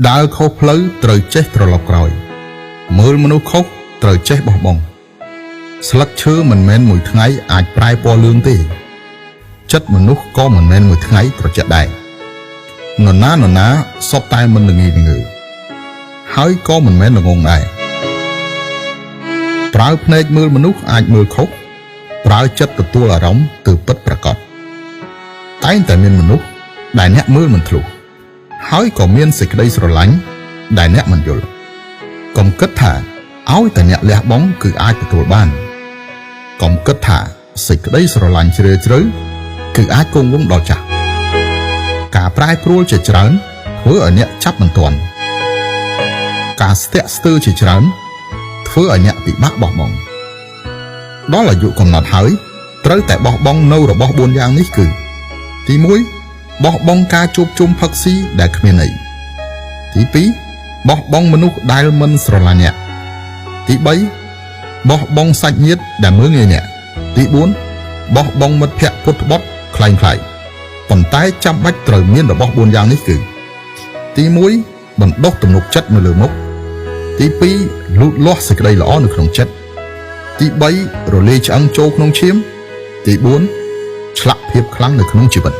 ដើរខុសផ្លូវត្រូវចេះត្រឡប់ក្រោយមើលមនុស្សខុសត្រូវចេះបោះបង់ស្លឹកឈើមិនមែនមួយថ្ងៃអាចប្រែពណ៌លឿងទេចិត្តមនុស្សក៏មិនមែនមួយថ្ងៃត្រជាក់ដែរនរណាសុទ្ធតែមិនល្ងីល្ងើហើយក៏មិនមែនល្ងងដែរប្រើភ្នែកមើលមនុស្សអាចមើលខុសប្រើចិត្តទទួលអារម្មណ៍គឺពិតប្រាកដតែងតែមានមនុស្សដែលអ្នកមើលមិនធ្លុះហើយក៏មានសេចក្តីស្រឡាញ់ដែលអ្នកមិនយល់កុំគិតថាឲ្យតែអ្នកលះបង់គឺអាចទទួលបានកុំគិតថាសេចក្តីស្រឡាញ់ជ្រាលជ្រៅគឺអាចគង់វង្សដល់ចាស់ការប្រែប្រួលជាច្រើនធ្វើឲ្យអ្នកចាប់មិនទាន់ការស្ទាក់ស្ទើរជាច្រើនធ្វើឲ្យអ្នកពិបាកបោះបង់ដល់អាយុកំណត់ហើយត្រូវតែបោះបង់នៅរបស់4យ៉ាងនេះគឺទី1បោះបង់ការជួបជុំផឹកស៊ីដែលគ្មានន័យទី2បោះបង់មនុស្សដែលមិនស្រឡាញ់អ្នកទី3បោះបង់សាច់ញាតិដែលមើលងាយអ្នកទី4បោះបង់មិត្តភក្តិពុតត្បុតខ្លែងប៉ុន្តែចាំបាច់ត្រូវមានរបស់4យ៉ាងនេះគឺទី1បណ្ដុះទំនុកចិត្តនៅលើមុខទី2លូតលាស់សេចក្តីល្អនៅក្នុងចិត្តទី3រលាយឆ្អឹងចូលក្នុងឈាមទី4ឆ្លាក់ភាពខ្លាំងនៅក្នុងជីវិត